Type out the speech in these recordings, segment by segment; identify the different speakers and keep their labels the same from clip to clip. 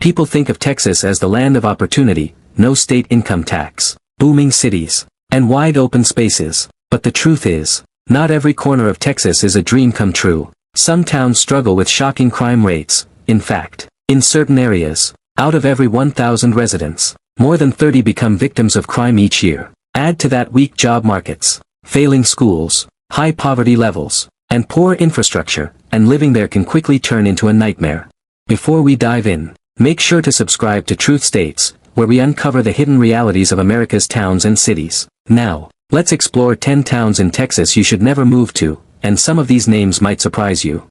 Speaker 1: People think of Texas as the land of opportunity, no state income tax, booming cities, and wide open spaces. But the truth is, not every corner of Texas is a dream come true. Some towns struggle with shocking crime rates. In fact, in certain areas, out of every 1,000 residents, more than 30 become victims of crime each year. Add to that weak job markets, failing schools, high poverty levels, and poor infrastructure, and living there can quickly turn into a nightmare. Before we dive in, make sure to subscribe to Truth States, where we uncover the hidden realities of America's towns and cities. Now, let's explore 10 towns in Texas you should never move to, and some of these names might surprise you.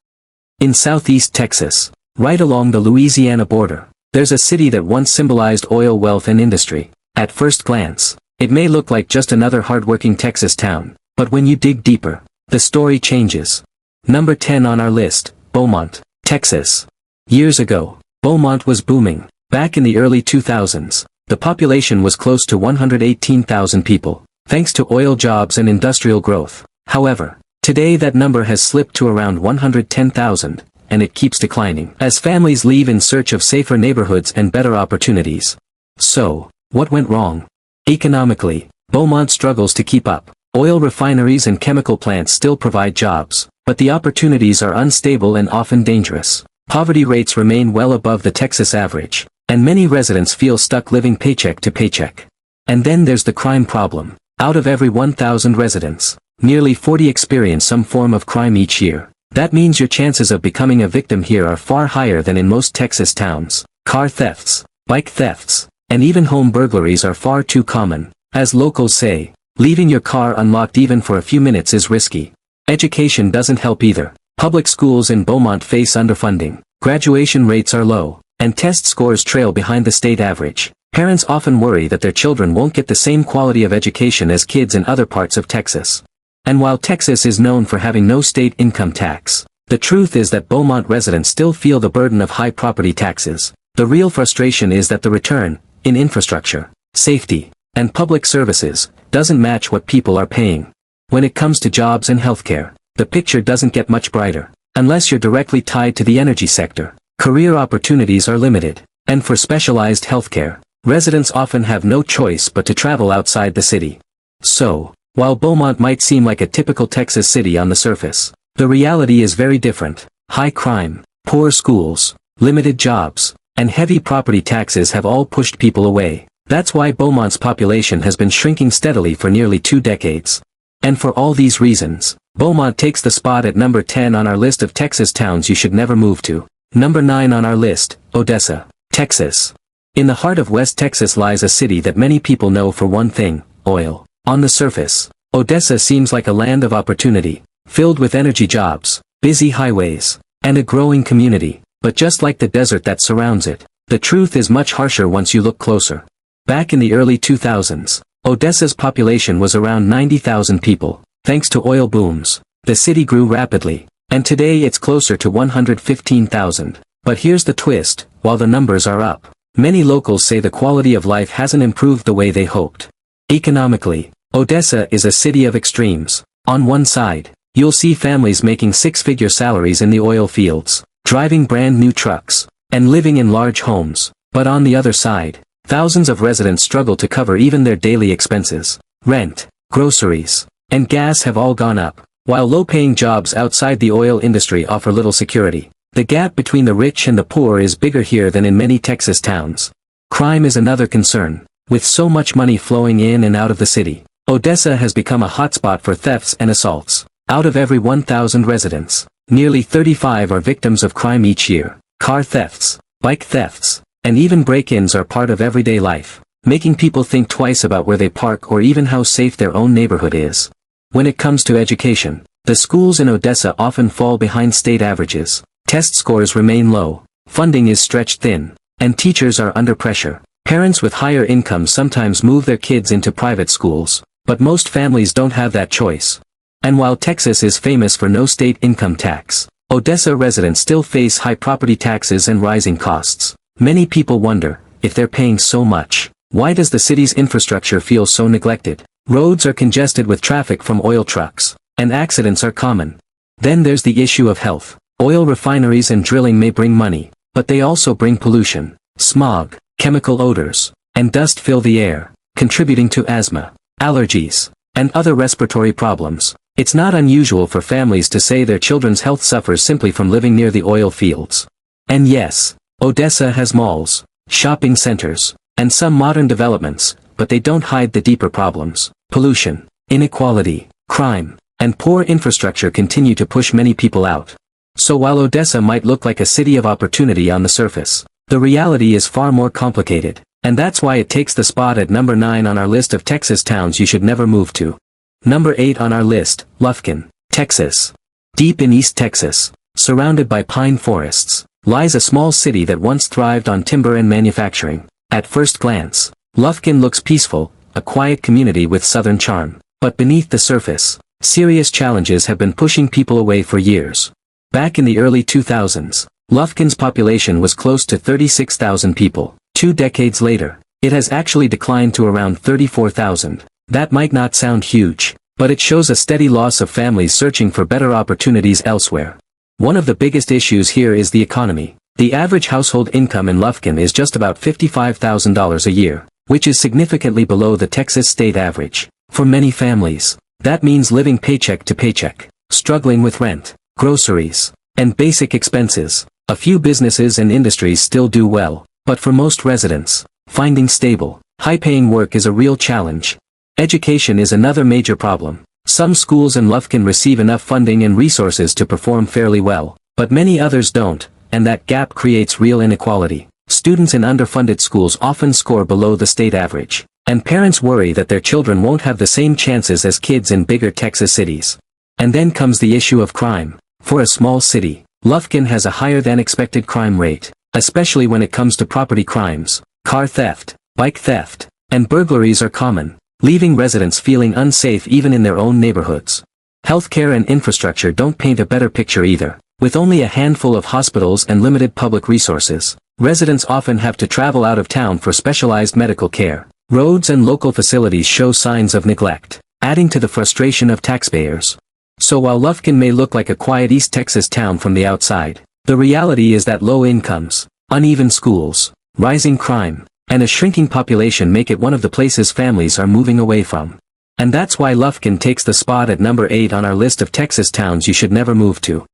Speaker 1: In southeast Texas, right along the Louisiana border, there's a city that once symbolized oil wealth and industry. At first glance, it may look like just another hardworking Texas town, but when you dig deeper, the story changes. Number 10 on our list, Beaumont, Texas. Years ago, Beaumont was booming. Back in the early 2000s, the population was close to 118,000 people, thanks to oil jobs and industrial growth. However, today that number has slipped to around 110,000, and it keeps declining as families leave in search of safer neighborhoods and better opportunities. So, what went wrong? Economically, Beaumont struggles to keep up. Oil refineries and chemical plants still provide jobs, but the opportunities are unstable and often dangerous. Poverty rates remain well above the Texas average, and many residents feel stuck living paycheck to paycheck. And then there's the crime problem. Out of every 1,000 residents, nearly 40 experience some form of crime each year. That means your chances of becoming a victim here are far higher than in most Texas towns. Car thefts, bike thefts, and even home burglaries are far too common. As locals say, leaving your car unlocked even for a few minutes is risky. Education doesn't help either. Public schools in Beaumont face underfunding, graduation rates are low, and test scores trail behind the state average. Parents often worry that their children won't get the same quality of education as kids in other parts of Texas. And while Texas is known for having no state income tax, the truth is that Beaumont residents still feel the burden of high property taxes. The real frustration is that the return, in infrastructure, safety, and public services, doesn't match what people are paying. When it comes to jobs and healthcare, the picture doesn't get much brighter. Unless you're directly tied to the energy sector, career opportunities are limited, and for specialized healthcare, residents often have no choice but to travel outside the city. So, while Beaumont might seem like a typical Texas city on the surface, the reality is very different. High crime, poor schools, limited jobs, and heavy property taxes have all pushed people away. That's why Beaumont's population has been shrinking steadily for nearly 2 decades. And for all these reasons, Beaumont takes the spot at number 10 on our list of Texas towns you should never move to. Number 9 on our list, Odessa, Texas. In the heart of West Texas lies a city that many people know for one thing, oil. On the surface, Odessa seems like a land of opportunity, filled with energy jobs, busy highways, and a growing community. But just like the desert that surrounds it, the truth is much harsher once you look closer. Back in the early 2000s, Odessa's population was around 90,000 people. Thanks to oil booms, the city grew rapidly, and today it's closer to 115,000. But here's the twist, while the numbers are up, many locals say the quality of life hasn't improved the way they hoped. Economically, Odessa is a city of extremes. On one side, you'll see families making 6-figure salaries in the oil fields, driving brand new trucks, and living in large homes. But on the other side, thousands of residents struggle to cover even their daily expenses. Rent, groceries, and gas have all gone up, while low-paying jobs outside the oil industry offer little security. The gap between the rich and the poor is bigger here than in many Texas towns. Crime is another concern. With so much money flowing in and out of the city, Odessa has become a hotspot for thefts and assaults. Out of every 1,000 residents, nearly 35 are victims of crime each year. Car thefts, bike thefts, and even break-ins are part of everyday life, making people think twice about where they park or even how safe their own neighborhood is. When it comes to education, the schools in Odessa often fall behind state averages. Test scores remain low, funding is stretched thin, and teachers are under pressure. Parents with higher incomes sometimes move their kids into private schools, but most families don't have that choice. And while Texas is famous for no state income tax, Odessa residents still face high property taxes and rising costs. Many people wonder, if they're paying so much, why does the city's infrastructure feel so neglected? Roads are congested with traffic from oil trucks, and accidents are common. Then there's the issue of health. Oil refineries and drilling may bring money, but they also bring pollution. Smog, chemical odors, and dust fill the air, contributing to asthma, allergies, and other respiratory problems. It's not unusual for families to say their children's health suffers simply from living near the oil fields. And yes, Odessa has malls, shopping centers, and some modern developments, but they don't hide the deeper problems. Pollution, inequality, crime, and poor infrastructure continue to push many people out. So while Odessa might look like a city of opportunity on the surface, the reality is far more complicated, and that's why it takes the spot at number 9 on our list of Texas towns you should never move to. Number 8 on our list, Lufkin, Texas. Deep in East Texas, surrounded by pine forests, lies a small city that once thrived on timber and manufacturing. At first glance, Lufkin looks peaceful, a quiet community with southern charm. But beneath the surface, serious challenges have been pushing people away for years. Back in the early 2000s, Lufkin's population was close to 36,000 people. 2 decades later, it has actually declined to around 34,000. That might not sound huge, but it shows a steady loss of families searching for better opportunities elsewhere. One of the biggest issues here is the economy. The average household income in Lufkin is just about $55,000 a year, which is significantly below the Texas state average. For many families, that means living paycheck to paycheck, struggling with rent, groceries, and basic expenses. A few businesses and industries still do well, but for most residents, finding stable, high-paying work is a real challenge. Education is another major problem. Some schools in Lufkin receive enough funding and resources to perform fairly well, but many others don't, and that gap creates real inequality. Students in underfunded schools often score below the state average, and parents worry that their children won't have the same chances as kids in bigger Texas cities. And then comes the issue of crime. For a small city, Lufkin has a higher than expected crime rate, especially when it comes to property crimes. Car theft, bike theft, and burglaries are common, leaving residents feeling unsafe even in their own neighborhoods. Healthcare and infrastructure don't paint a better picture either. With only a handful of hospitals and limited public resources, residents often have to travel out of town for specialized medical care. Roads and local facilities show signs of neglect, adding to the frustration of taxpayers. So while Lufkin may look like a quiet East Texas town from the outside, the reality is that low incomes, uneven schools, rising crime, and a shrinking population make it one of the places families are moving away from. And that's why Lufkin takes the spot at number 8 on our list of Texas towns you should never move to.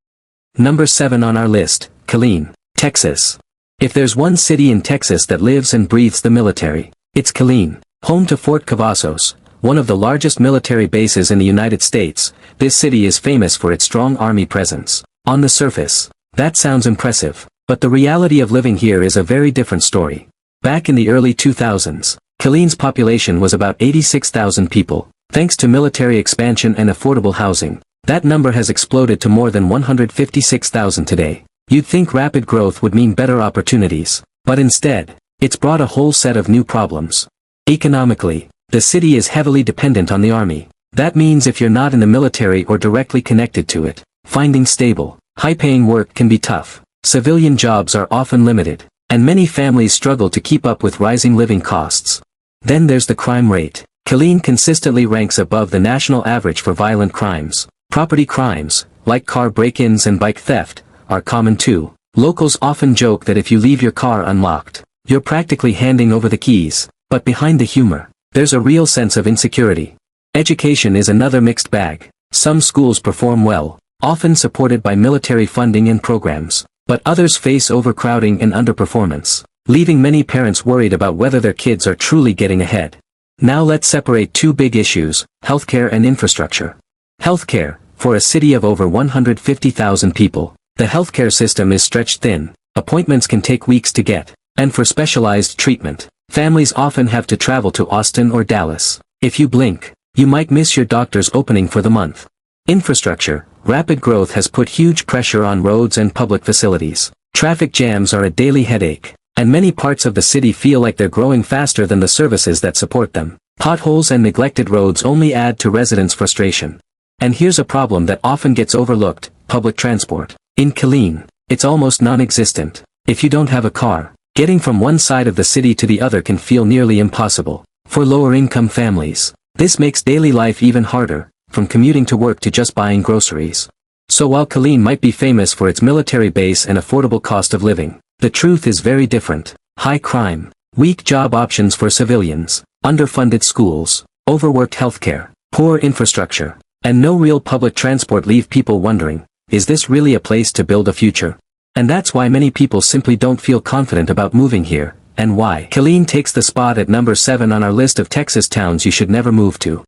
Speaker 1: Number 7 on our list, Killeen, Texas. If there's one city in Texas that lives and breathes the military, it's Killeen, home to Fort Cavazos, one of the largest military bases in the United States. This city is famous for its strong army presence. On the surface, that sounds impressive, but the reality of living here is a very different story. Back in the early 2000s, Killeen's population was about 86,000 people. Thanks to military expansion and affordable housing, that number has exploded to more than 156,000 today. You'd think rapid growth would mean better opportunities, but instead, it's brought a whole set of new problems. Economically, the city is heavily dependent on the army. That means if you're not in the military or directly connected to it, finding stable, high-paying work can be tough. Civilian jobs are often limited, and many families struggle to keep up with rising living costs. Then there's the crime rate. Killeen consistently ranks above the national average for violent crimes. Property crimes, like car break-ins and bike theft, are common too. Locals often joke that if you leave your car unlocked, you're practically handing over the keys. But behind the humor, there's a real sense of insecurity. Education is another mixed bag. Some schools perform well, often supported by military funding and programs, but others face overcrowding and underperformance, leaving many parents worried about whether their kids are truly getting ahead. Now let's separate two big issues, healthcare and infrastructure. Healthcare. For a city of over 150,000 people, the healthcare system is stretched thin. Appointments can take weeks to get, and for specialized treatment, families often have to travel to Austin or Dallas. If you blink, you might miss your doctor's opening for the month. Infrastructure. Rapid growth has put huge pressure on roads and public facilities. Traffic jams are a daily headache, and many parts of the city feel like they're growing faster than the services that support them. Potholes and neglected roads only add to residents' frustration. And here's a problem that often gets overlooked, public transport. In Killeen, it's almost non-existent. If you don't have a car, getting from one side of the city to the other can feel nearly impossible. For lower-income families, this makes daily life even harder, from commuting to work to just buying groceries. So while Killeen might be famous for its military base and affordable cost of living, the truth is very different. high crime, weak job options for civilians, underfunded schools, overworked healthcare, poor infrastructure, and no real public transport leave people wondering, is this really a place to build a future? And that's why many people simply don't feel confident about moving here, and why Killeen takes the spot at number 7 on our list of Texas towns you should never move to.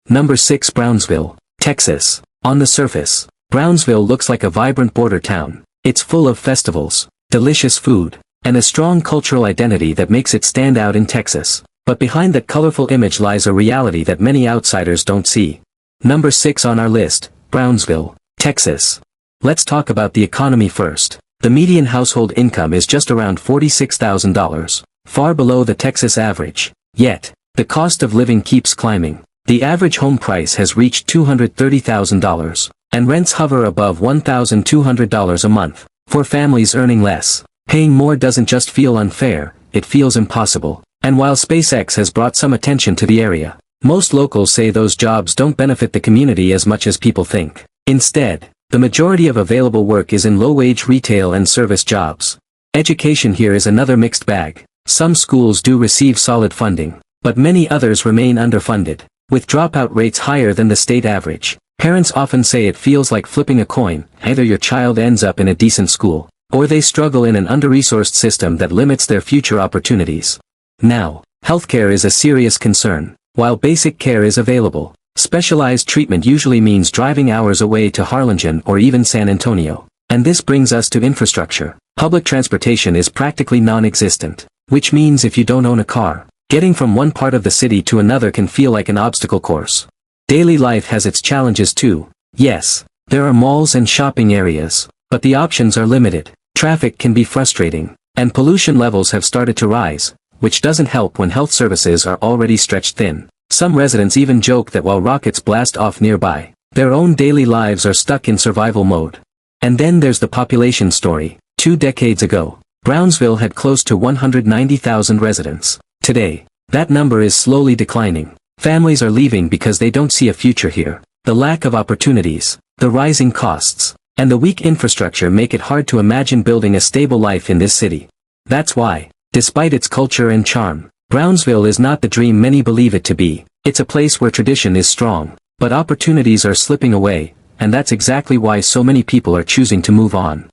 Speaker 1: Number 6, Brownsville, Texas. On the surface, Brownsville looks like a vibrant border town. It's full of festivals, delicious food, and a strong cultural identity that makes it stand out in Texas. But behind that colorful image lies a reality that many outsiders don't see. Number 6 on our list, Brownsville, Texas. Let's talk about the economy first. The median household income is just around $46,000, far below the Texas average. Yet, the cost of living keeps climbing. The average home price has reached $230,000, and rents hover above $1,200 a month. For families earning less, paying more doesn't just feel unfair, it feels impossible. And while SpaceX has brought some attention to the area, most locals say those jobs don't benefit the community as much as people think. Instead, the majority of available work is in low-wage retail and service jobs. Education here is another mixed bag. Some schools do receive solid funding, but many others remain underfunded. With dropout rates higher than the state average, parents often say it feels like flipping a coin. Either your child ends up in a decent school, or they struggle in an under-resourced system that limits their future opportunities. Now, healthcare is a serious concern. While basic care is available, specialized treatment usually means driving hours away to Harlingen or even San Antonio. And this brings us to infrastructure. Public transportation is practically non-existent, which means if you don't own a car, getting from one part of the city to another can feel like an obstacle course. Daily life has its challenges too. Yes, there are malls and shopping areas, but the options are limited. Traffic can be frustrating, and pollution levels have started to rise, which doesn't help when health services are already stretched thin. Some residents even joke that while rockets blast off nearby, their own daily lives are stuck in survival mode. And then there's the population story. 2 decades ago, Brownsville had close to 190,000 residents. Today, that number is slowly declining. Families are leaving because they don't see a future here. The lack of opportunities, the rising costs, and the weak infrastructure make it hard to imagine building a stable life in this city. That's why, despite its culture and charm, Brownsville is not the dream many believe it to be. It's a place where tradition is strong, but opportunities are slipping away, and that's exactly why so many people are choosing to move on.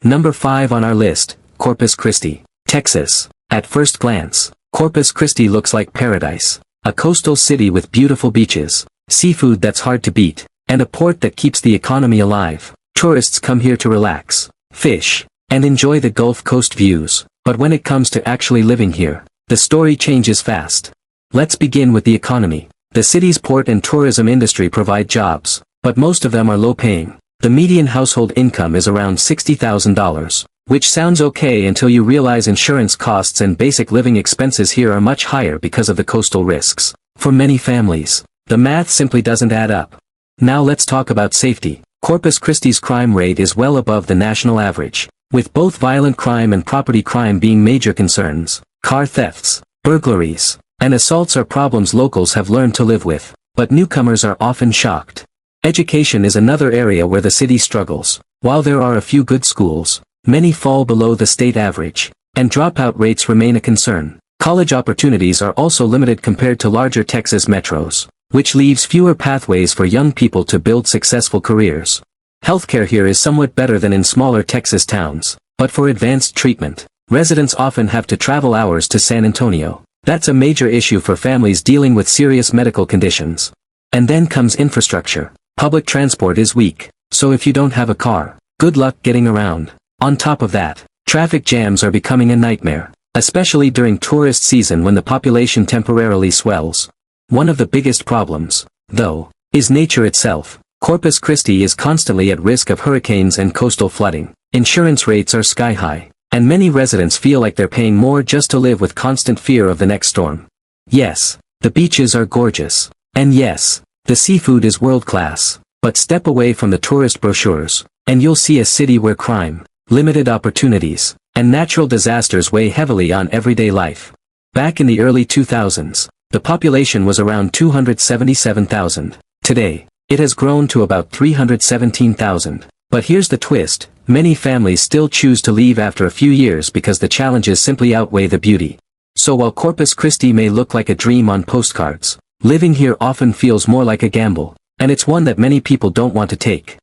Speaker 1: Number 5 on our list, Corpus Christi, Texas. At first glance, Corpus Christi looks like paradise. A coastal city with beautiful beaches, seafood that's hard to beat, and a port that keeps the economy alive. Tourists come here to relax, fish, and enjoy the Gulf Coast views. But when it comes to actually living here, the story changes fast. Let's begin with the economy. The city's port and tourism industry provide jobs, but most of them are low-paying. The median household income is around $60,000, which sounds okay until you realize insurance costs and basic living expenses here are much higher because of the coastal risks. For many families, the math simply doesn't add up. Now let's talk about safety. Corpus Christi's crime rate is well above the national average, with both violent crime and property crime being major concerns. Car thefts, burglaries, and assaults are problems locals have learned to live with, but newcomers are often shocked. Education is another area where the city struggles. While there are a few good schools, many fall below the state average, and dropout rates remain a concern. College opportunities are also limited compared to larger Texas metros, which leaves fewer pathways for young people to build successful careers. Healthcare here is somewhat better than in smaller Texas towns, but for advanced treatment, residents often have to travel hours to San Antonio. That's a major issue for families dealing with serious medical conditions. And then comes infrastructure. Public transport is weak, so if you don't have a car, good luck getting around. On top of that, traffic jams are becoming a nightmare, especially during tourist season when the population temporarily swells. One of the biggest problems, though, is nature itself. Corpus Christi is constantly at risk of hurricanes and coastal flooding. Insurance rates are sky high, and many residents feel like they're paying more just to live with constant fear of the next storm. Yes, the beaches are gorgeous. And yes, the seafood is world-class. But step away from the tourist brochures, and you'll see a city where crime, limited opportunities, and natural disasters weigh heavily on everyday life. Back in the early 2000s, the population was around 277,000. Today, it has grown to about 317,000. But here's the twist, many families still choose to leave after a few years because the challenges simply outweigh the beauty. So while Corpus Christi may look like a dream on postcards, living here often feels more like a gamble, and it's one that many people don't want to take.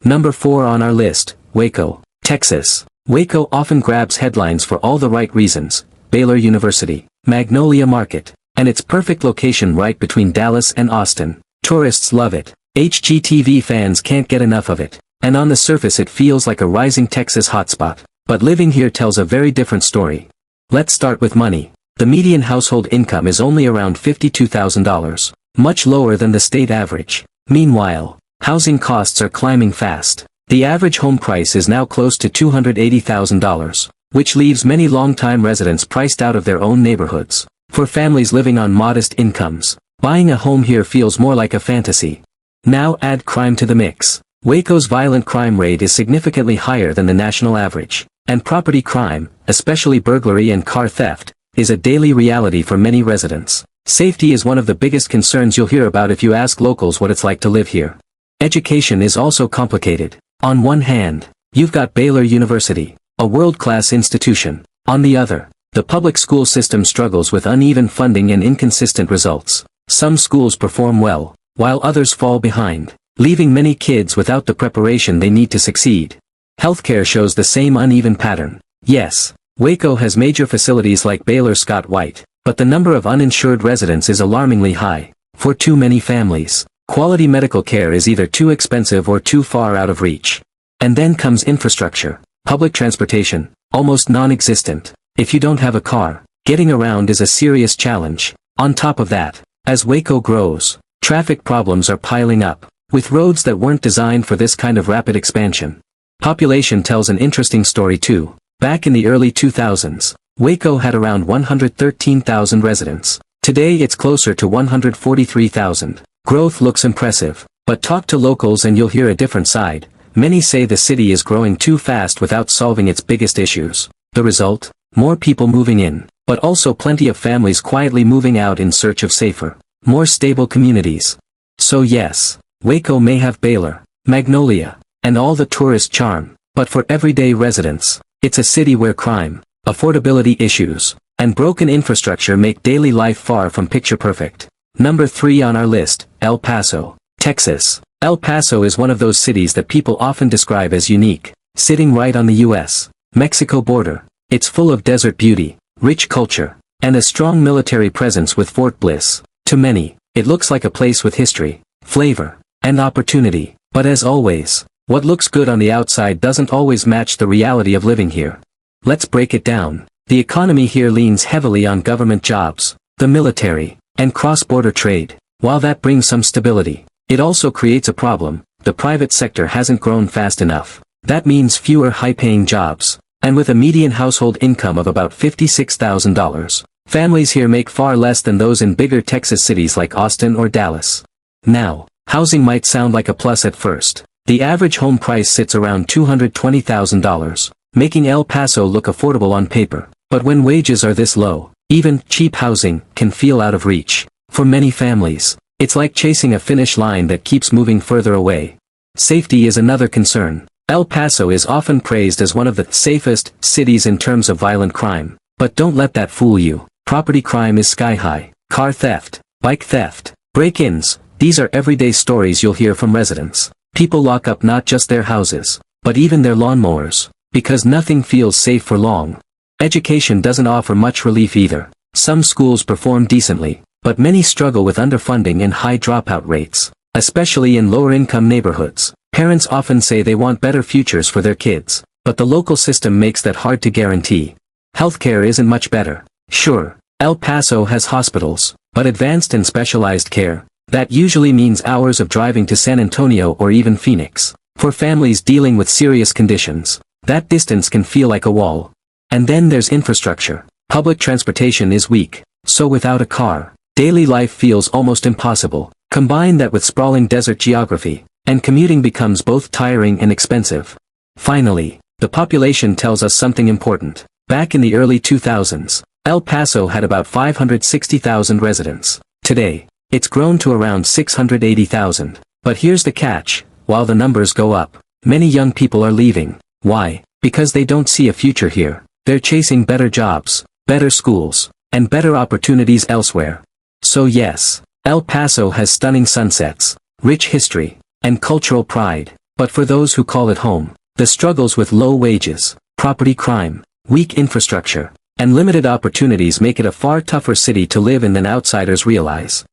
Speaker 1: Number 4 on our list, Waco, Texas. Waco often grabs headlines for all the right reasons: Baylor University, Magnolia Market, and its perfect location right between Dallas and Austin. Tourists love it. HGTV fans can't get enough of it, and on the surface it feels like a rising Texas hotspot. But living here tells a very different story. Let's start with money. The median household income is only around $52,000, much lower than the state average. Meanwhile, housing costs are climbing fast. The average home price is now close to $280,000, which leaves many longtime residents priced out of their own neighborhoods. For families living on modest incomes, buying a home here feels more like a fantasy. Now add crime to the mix. Waco's violent crime rate is significantly higher than the national average, and property crime, especially burglary and car theft, is a daily reality for many residents. Safety is one of the biggest concerns you'll hear about if you ask locals what it's like to live here. Education is also complicated. On one hand, you've got Baylor University, a world-class institution. On the other, the public school system struggles with uneven funding and inconsistent results. Some schools perform well, while others fall behind, leaving many kids without the preparation they need to succeed. Healthcare shows the same uneven pattern. Yes, Waco has major facilities like Baylor Scott White, but the number of uninsured residents is alarmingly high. For too many families, quality medical care is either too expensive or too far out of reach. And then comes infrastructure. Public transportation, almost non-existent. If you don't have a car, getting around is a serious challenge. On top of that, as Waco grows, traffic problems are piling up, with roads that weren't designed for this kind of rapid expansion. Population tells an interesting story too. Back in the early 2000s, Waco had around 113,000 residents. Today it's closer to 143,000. Growth looks impressive, but talk to locals and you'll hear a different side. Many say the city is growing too fast without solving its biggest issues. The result? More people moving in, but also plenty of families quietly moving out in search of safer, more stable communities. So yes, Waco may have Baylor, Magnolia, and all the tourist charm, but for everyday residents, it's a city where crime, affordability issues, and broken infrastructure make daily life far from picture perfect. Number 3 on our list, El Paso, Texas. El Paso is one of those cities that people often describe as unique. Sitting right on the U.S.-Mexico border, it's full of desert beauty, rich culture, and a strong military presence with Fort Bliss. To many, it looks like a place with history, flavor, and opportunity. But as always, what looks good on the outside doesn't always match the reality of living here. Let's break it down. The economy here leans heavily on government jobs, the military, and cross-border trade. While that brings some stability, it also creates a problem. The private sector hasn't grown fast enough. That means fewer high-paying jobs. And with a median household income of about $56,000, families here make far less than those in bigger Texas cities like Austin or Dallas. Now, housing might sound like a plus at first. The average home price sits around $220,000, making El Paso look affordable on paper. But when wages are this low, even cheap housing can feel out of reach. For many families, it's like chasing a finish line that keeps moving further away. Safety is another concern. El Paso is often praised as one of the safest cities in terms of violent crime. But don't let that fool you. Property crime is sky high. Car theft, bike theft, break-ins, these are everyday stories you'll hear from residents. People lock up not just their houses, but even their lawnmowers, because nothing feels safe for long. Education doesn't offer much relief either. Some schools perform decently, but many struggle with underfunding and high dropout rates, especially in lower-income neighborhoods. Parents often say they want better futures for their kids, but the local system makes that hard to guarantee. Healthcare isn't much better. Sure, El Paso has hospitals, but advanced and specialized care, that usually means hours of driving to San Antonio or even Phoenix. For families dealing with serious conditions, that distance can feel like a wall. And then there's infrastructure. Public transportation is weak, so without a car, daily life feels almost impossible. Combine that with sprawling desert geography, and commuting becomes both tiring and expensive. Finally, the population tells us something important. Back in the early 2000s, El Paso had about 560,000 residents. Today, it's grown to around 680,000. But here's the catch: while the numbers go up, Many young people are leaving. Why? Because they don't see a future here. They're chasing better jobs, better schools, and better opportunities elsewhere. So yes, El Paso has stunning sunsets, rich history, and cultural pride, but for those who call it home, the struggles with low wages, property crime, weak infrastructure, and limited opportunities make it a far tougher city to live in than outsiders realize.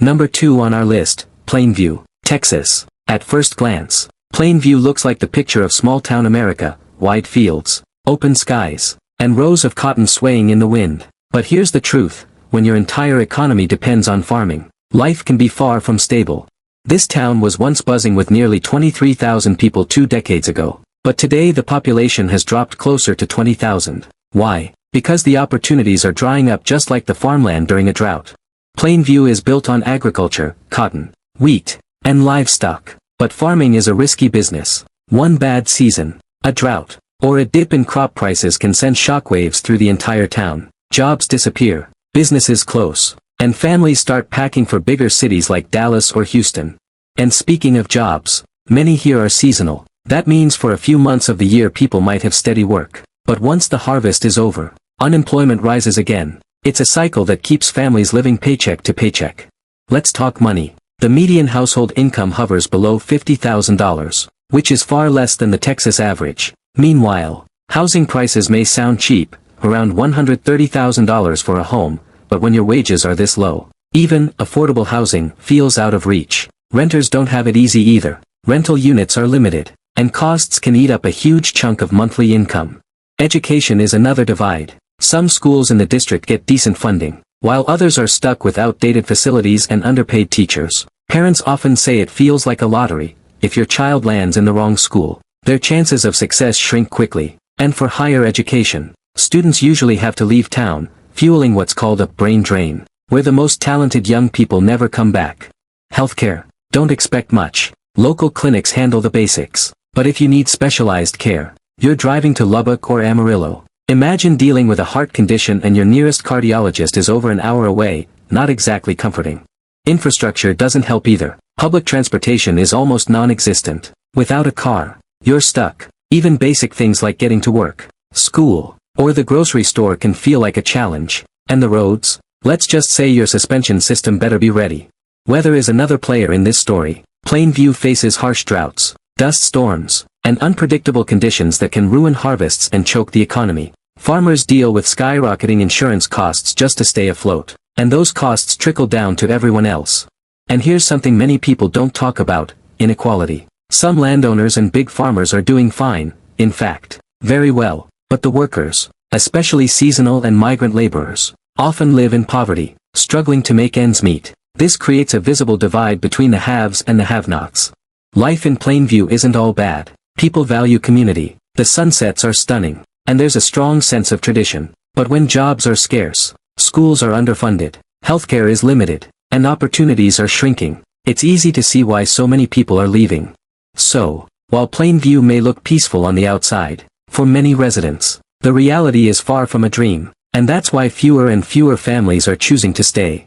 Speaker 1: Number 2 on our list, Plainview, Texas. At first glance, Plainview looks like the picture of small-town America, wide fields, open skies, and rows of cotton swaying in the wind. But here's the truth, when your entire economy depends on farming, life can be far from stable. This town was once buzzing with nearly 23,000 people 2 decades ago, but today the population has dropped closer to 20,000. Why? Because the opportunities are drying up just like the farmland during a drought. Plainview is built on agriculture, cotton, wheat, and livestock, but farming is a risky business. One bad season, a drought, or a dip in crop prices can send shockwaves through the entire town. Jobs disappear, businesses close, and families start packing for bigger cities like Dallas or Houston. And speaking of jobs, many here are seasonal. That means for a few months of the year people might have steady work. But once the harvest is over, unemployment rises again. It's a cycle that keeps families living paycheck to paycheck. Let's talk money. The median household income hovers below $50,000, which is far less than the Texas average. Meanwhile, housing prices may sound cheap, around $130,000 for a home, but when your wages are this low, even affordable housing feels out of reach. Renters don't have it easy either. Rental units are limited, and costs can eat up a huge chunk of monthly income. Education is another divide. Some schools in the district get decent funding, while others are stuck with outdated facilities and underpaid teachers. Parents often say it feels like a lottery. If your child lands in the wrong school, their chances of success shrink quickly. And for higher education, students usually have to leave town, fueling what's called a brain drain, where the most talented young people never come back. Healthcare. Don't expect much. Local clinics handle the basics. But if you need specialized care, you're driving to Lubbock or Amarillo. Imagine dealing with a heart condition and your nearest cardiologist is over an hour away. Not exactly comforting. Infrastructure doesn't help either. Public transportation is almost non-existent. Without a car, you're stuck. Even basic things like getting to work, school, or the grocery store can feel like a challenge. And the roads? Let's just say your suspension system better be ready. Weather is another player in this story. Plainview faces harsh droughts, dust storms, and unpredictable conditions that can ruin harvests and choke the economy. Farmers deal with skyrocketing insurance costs just to stay afloat, and those costs trickle down to everyone else. And here's something many people don't talk about: inequality. Some landowners and big farmers are doing fine, in fact, very well, but the workers, especially seasonal and migrant laborers, often live in poverty, struggling to make ends meet. This creates a visible divide between the haves and the have-nots. Life in Plainview isn't all bad. People value community, the sunsets are stunning, and there's a strong sense of tradition. But when jobs are scarce, schools are underfunded, healthcare is limited, and opportunities are shrinking, it's easy to see why so many people are leaving. So, while Plainview may look peaceful on the outside, for many residents, the reality is far from a dream, and that's why fewer and fewer families are choosing to stay.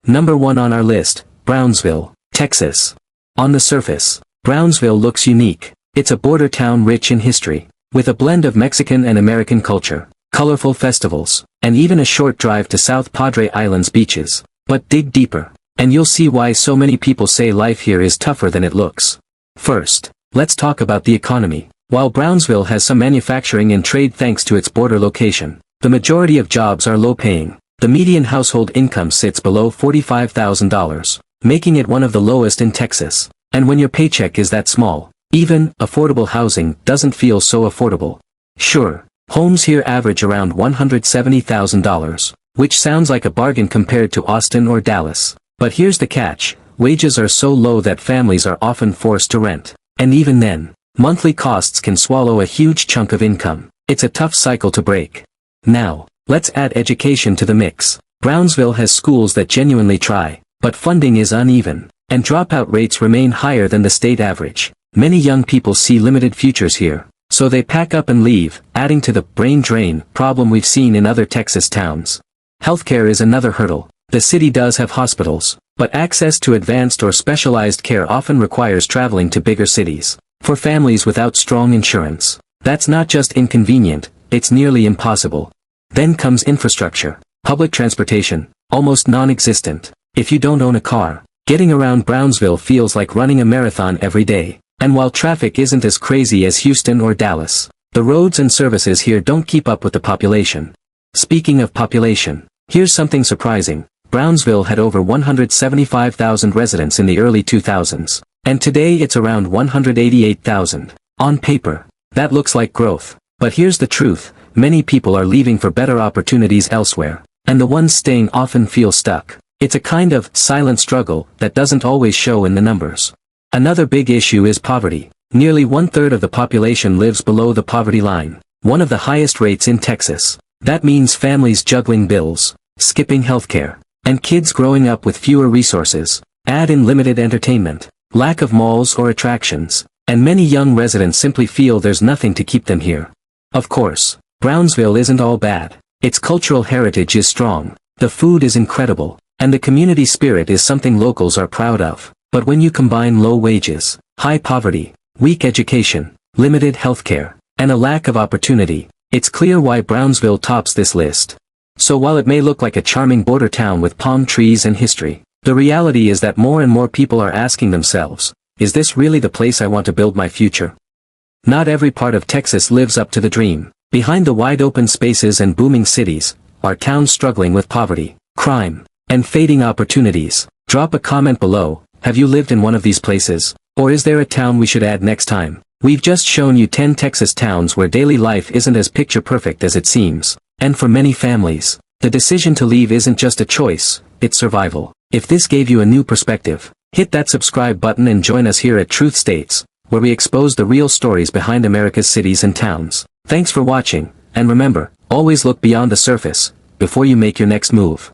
Speaker 1: Number 1 on our list, Brownsville, Texas. On the surface, Brownsville looks unique. It's a border town rich in history, with a blend of Mexican and American culture, colorful festivals, and even a short drive to South Padre Island's beaches. But dig deeper, and you'll see why so many people say life here is tougher than it looks. First, let's talk about the economy. While Brownsville has some manufacturing and trade thanks to its border location, the majority of jobs are low-paying. The median household income sits below $45,000, making it one of the lowest in Texas. And when your paycheck is that small, even affordable housing doesn't feel so affordable. Sure, homes here average around $170,000, which sounds like a bargain compared to Austin or Dallas. But here's the catch: wages are so low that families are often forced to rent. And even then, monthly costs can swallow a huge chunk of income. It's a tough cycle to break. Now, let's add education to the mix. Brownsville has schools that genuinely try, but funding is uneven, and dropout rates remain higher than the state average. Many young people see limited futures here, so they pack up and leave, adding to the brain drain problem we've seen in other Texas towns. Healthcare is another hurdle. The city does have hospitals, but access to advanced or specialized care often requires traveling to bigger cities. For families without strong insurance, that's not just inconvenient, it's nearly impossible. Then comes infrastructure. Public transportation, almost non-existent. If you don't own a car, getting around Brownsville feels like running a marathon every day. And while traffic isn't as crazy as Houston or Dallas, the roads and services here don't keep up with the population. Speaking of population, here's something surprising. Brownsville had over 175,000 residents in the early 2000s, and today it's around 188,000. On paper, that looks like growth. But here's the truth, many people are leaving for better opportunities elsewhere, and the ones staying often feel stuck. It's a kind of silent struggle that doesn't always show in the numbers. Another big issue is poverty. Nearly 1/3 of the population lives below the poverty line, one of the highest rates in Texas. That means families juggling bills, skipping healthcare, and kids growing up with fewer resources. Add in limited entertainment, lack of malls or attractions, and many young residents simply feel there's nothing to keep them here. Of course, Brownsville isn't all bad. Its cultural heritage is strong, the food is incredible, and the community spirit is something locals are proud of. But when you combine low wages, high poverty, weak education, limited healthcare, and a lack of opportunity, it's clear why Brownsville tops this list. So while it may look like a charming border town with palm trees and history, the reality is that more and more people are asking themselves, is this really the place I want to build my future? Not every part of Texas lives up to the dream. Behind the wide open spaces and booming cities, are towns struggling with poverty, crime, and fading opportunities. Drop a comment below. Have you lived in one of these places? Or is there a town we should add next time? We've just shown you 10 Texas towns where daily life isn't as picture perfect as it seems. And for many families, the decision to leave isn't just a choice, it's survival. If this gave you a new perspective, hit that subscribe button and join us here at Truth States, where we expose the real stories behind America's cities and towns. Thanks for watching, and remember, always look beyond the surface, before you make your next move.